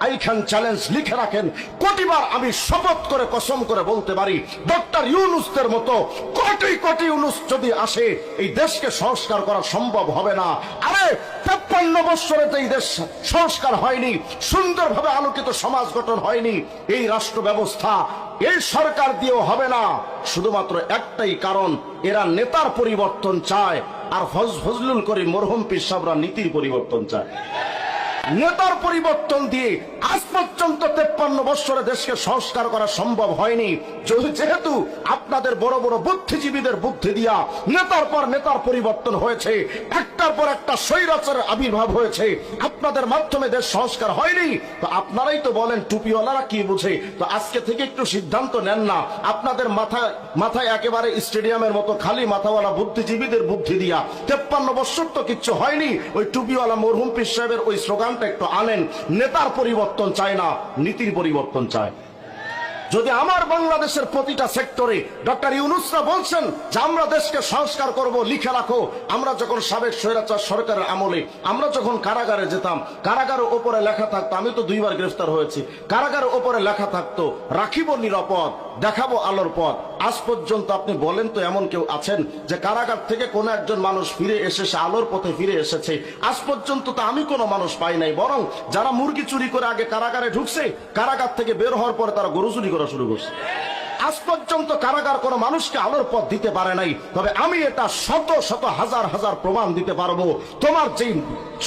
I can challenge লিখে রাখেন। কোটিবার আমি শপথ করে কসম করে বলতে পারি, ডক্টর ইউনূসের মতো কোটি কোটি ইউনূস যদি আসে এই দেশকে সংস্কার করা সম্ভব হবে না। আরে 53 বছরে তো এই দেশ সংস্কার হয়নি, সুন্দরভাবে আলোকিত সমাজ গঠন হয়নি। এই রাষ্ট্র ব্যবস্থা এই সরকার দিয়েও হবে না, শুধুমাত্র একটাই কারণ, এরা নেতার পরিবর্তন চায় আর ফজলুল করিম মরহুম পীর সাহেবরা নীতির পরিবর্তন চায়। নেতার পরিবর্তন দিয়ে আজ পর্যন্ত 53 বছরে দেশকে সংস্কার করা সম্ভব হয়নি। যেহেতু আপনাদের বড় বড় বুদ্ধিজীবীদের বুদ্ধি দিয়া নেতার পর নেতার পরিবর্তন হয়েছে, একটার পর একটা স্বৈরাচারের আবির্ভাব হয়েছে, আপনাদের মাধ্যমে দেশ সংস্কার হয়নি। তো আপনারাই তো বলেন টুপিওয়ালারা কি বুঝে। তো আজকে থেকে একটু সিদ্ধান্ত নেন না, আপনাদের মাথায় একেবারে স্টেডিয়ামের মতো খালি মাথাওয়ালা বুদ্ধিজীবীদের বুদ্ধি দিয়া 53 বছর তো কিচ্ছু হয়নি। ওই টুপিওয়ালা মরহুম পীর সাহেবের ওই স্লোগান একটু আনেন, নেতার পরিবর্তন চায় না, নীতির পরিবর্তন চায়। যদি আমার বাংলাদেশের প্রতিটা সেক্টরে ডক্টর ইউনূসরা বলছেন যে আমরা দেশকে সংস্কার করব, লিখে রাখো। আমরা যখন সাবেক স্বৈরাচার সরকারের আমলে আমরা যখন কারাগারে যেতাম, কারাগারের ওপরে লেখা থাকতো, আমি তো 2 বার গ্রেফতার হয়েছি, কারাগারের ওপরে লেখা থাকতো রাখিব নিরাপদ, দেখাবো আলোর পথ। আজ পর্যন্ত আপনি বলেন তো এমন কেউ আছেন যে কারাগার থেকে কোন একজন মানুষ ফিরে এসেছে, আলোর পথে ফিরে এসেছে? আজ পর্যন্ত তো আমি কোনো মানুষ পাই নাই। বরং যারা মুরগি চুরি করে আগে কারাগারে ঢুকছে, কারাগার থেকে বের হওয়ার পরে তারা গরু চুরি করা শুরু করছে। আজ পর্যন্ত কারাগার কোনো মানুষকে আলোর পথ দিতে পারে নাই। তবে আমি এটা শত শত হাজার হাজার প্রমাণ দিতে পারবো। তোমার যে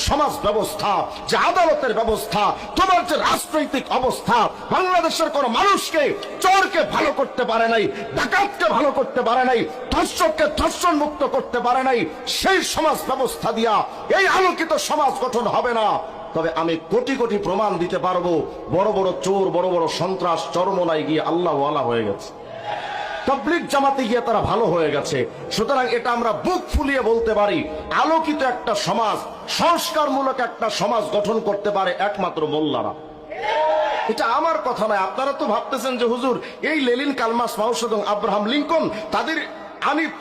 সমাজ ব্যবস্থা, যে আদালতের ব্যবস্থা, তোমার যে রাজনৈতিক অবস্থা, বাংলাদেশের কোন মানুষকে, চোরকে ভালো করতে পারে নাই, ডাকাতকে ভালো করতে পারে নাই, ধর্ষককে ধর্ষণ মুক্ত করতে পারে নাই। সেই সমাজ ব্যবস্থা দিয়া এই আলোকিত সমাজ গঠন হবে না। তবে আমি কোটি কোটি প্রমাণ দিতে পারবো, বড় বড় চোর, বড় বড় সন্ত্রাস চরমোনায় গিয়ে আল্লাহওয়ালা হয়ে গেছে, তাবলীগ জামাতে গিয়ে তারা ভালো হয়ে গেছে। সুতরাং এটা আমরা বুক ফুলিয়ে বলতে পারি, আলোকিত একটা সমাজ, সংস্কারমূলক একটা সমাজ গঠন করতে পারে একমাত্র মোল্লারা। এটা আমার কথা নয়। আপনারা তো ভাবতেছেন যে হুজুর এই লেনিন, কালমার্ক্স, মাও সেতুং, আব্রাহাম লিঙ্কন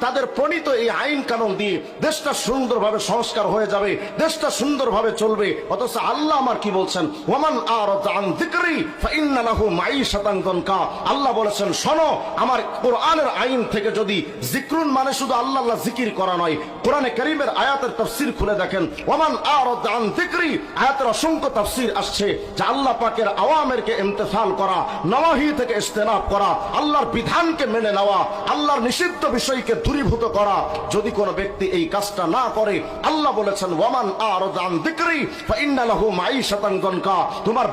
তাদের প্রণীত এই আইন কানুন দিয়ে দেশটা সুন্দরভাবে সংস্কার হয়ে যাবে, দেশটা সুন্দরভাবে চলবে। অথচ আল্লাহ আমার কি বলছেন, ওয়ামান আরাদা আন যিকরি ফাইন্না লাহু মাঈশাতান দানকা। আল্লাহ বলেছেন, শোনো, আমার কোরআনের আইন থেকে যদি, জিক্রুন মানে শুধু আল্লাহ আল্লাহ জিকির করা নয়, কোরআনে কারীমের আয়াতের তাফসীর খুলে দেখেন, ওয়ামান আরাদা আন যিকরি আয়াতের অসংখ্য তাফসীর আসছে যে আল্লাহ পাকের আওয়ামেরকে ইমতিসাল করা, নওয়াহি থেকে ইজতিনাব করা, আল্লাহর বিধানকে মেনে নেওয়া, আল্লাহর নিষিদ্ধ বিষয়কে দূরীভূত করা। যদি কোনো ব্যক্তি এই কাজটা না করে, আল্লাহ বলেছেন ওয়ামান আরাদা আন যিকরি ফাইন্না লাহু মাঈশাতান দানকা, তোমার